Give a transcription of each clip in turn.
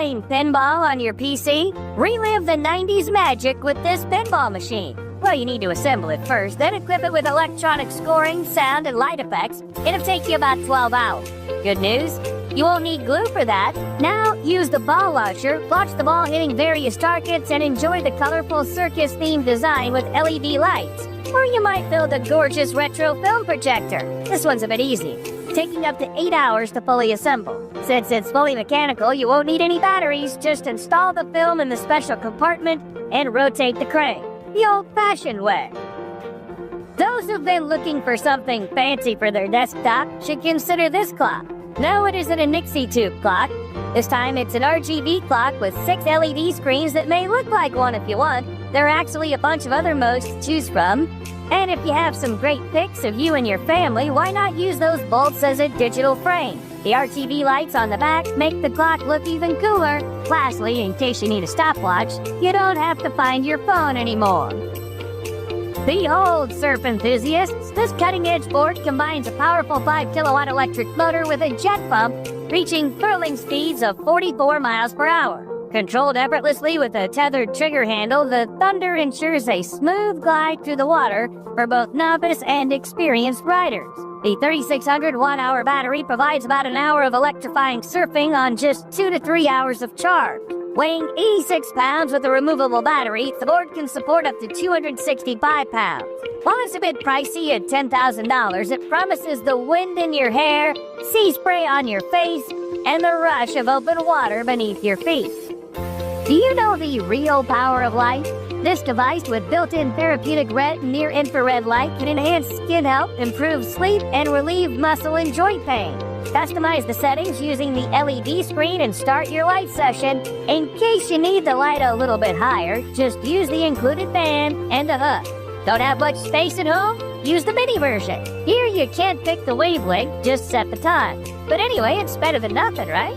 playing pinball on your PC? Relive the 90s magic with this pinball machine. Well, you need to assemble it first, then equip it with electronic scoring, sound, and light effects. It'll take you about 12 hours. Good news? You won't need glue for that. Now, use the ball launcher, watch the ball hitting various targets, and enjoy the colorful circus-themed design with LED lights. Or you might build a gorgeous retro film projector. This one's a bit easy, taking up to 8 hours to fully assemble. Since it's fully mechanical, you won't need any batteries. Just install the film in the special compartment and rotate the crank, the old-fashioned way. Those who've been looking for something fancy for their desktop should consider this clock. No, it isn't a Nixie tube clock. This time it's an RGB clock with 6 LED screens that may look like one if you want. There are actually a bunch of other modes to choose from. And if you have some great pics of you and your family, why not use those bolts as a digital frame? The RGB lights on the back make the clock look even cooler. Lastly, in case you need a stopwatch, you don't have to find your phone anymore. Behold, surf enthusiasts, this cutting-edge board combines a powerful 5-kilowatt electric motor with a jet pump, reaching furling speeds of 44 miles per hour. Controlled effortlessly with a tethered trigger handle, the Thunder ensures a smooth glide through the water for both novice and experienced riders. The 3,600 watt-hour battery provides about an hour of electrifying surfing on just 2 to 3 hours of charge. Weighing 86 pounds with a removable battery, the board can support up to 265 pounds. While it's a bit pricey at $10,000, it promises the wind in your hair, sea spray on your face, and the rush of open water beneath your feet. Do you know the real power of light? This device with built-in therapeutic red and near-infrared light can enhance skin health, improve sleep, and relieve muscle and joint pain. Customize the settings using the LED screen and start your light session. In case you need the light a little bit higher, just use the included fan and a hook. Don't have much space at home? Use the mini version. Here you can't pick the wavelength, just set the time. But anyway, it's better than nothing, right?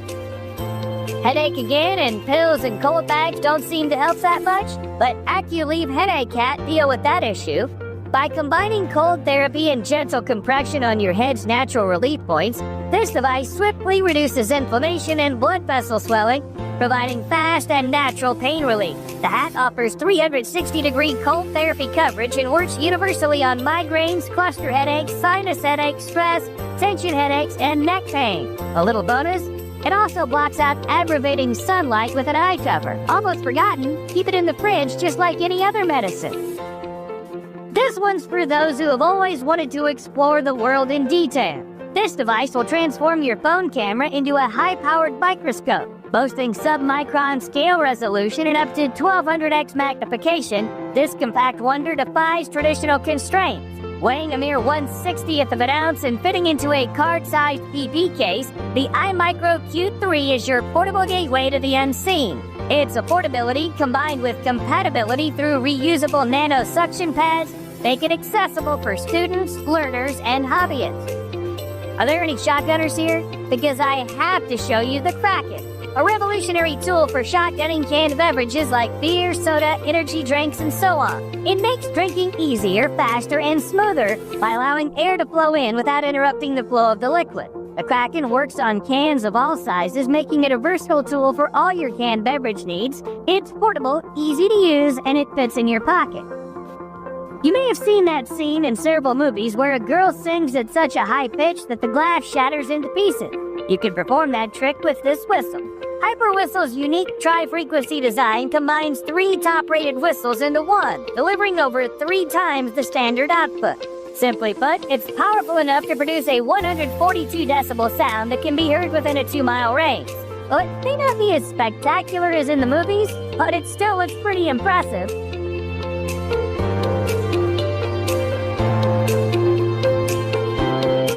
Headache again, and pills and cold bags don't seem to help that much? But AccuLeave Headache Cat deal with that issue. By combining cold therapy and gentle compression on your head's natural relief points, this device swiftly reduces inflammation and blood vessel swelling, providing fast and natural pain relief. The hat offers 360-degree cold therapy coverage and works universally on migraines, cluster headaches, sinus headaches, stress, tension headaches, and neck pain. A little bonus, it also blocks out aggravating sunlight with an eye cover. Almost forgotten, keep it in the fridge just like any other medicine. This one's for those who have always wanted to explore the world in detail. This device will transform your phone camera into a high-powered microscope. Boasting sub-micron scale resolution and up to 1200x magnification, this compact wonder defies traditional constraints. Weighing a mere 1/60th of an ounce and fitting into a card-sized PP case, the iMicro Q3 is your portable gateway to the unseen. Its affordability, combined with compatibility through reusable nano suction pads, make it accessible for students, learners, and hobbyists. Are there any shotgunners here? Because I have to show you the Krak'in, a revolutionary tool for shotgunning canned beverages like beer, soda, energy drinks, and so on. It makes drinking easier, faster, and smoother by allowing air to flow in without interrupting the flow of the liquid. The Krak'in works on cans of all sizes, making it a versatile tool for all your canned beverage needs. It's portable, easy to use, and it fits in your pocket. You may have seen that scene in several movies where a girl sings at such a high pitch that the glass shatters into pieces. You can perform that trick with this whistle. HyperWhistle's unique tri-frequency design combines 3 top-rated whistles into one, delivering over 3 times the standard output. Simply put, it's powerful enough to produce a 142 decibel sound that can be heard within a 2-mile range. Well, it may not be as spectacular as in the movies, but it still looks pretty impressive.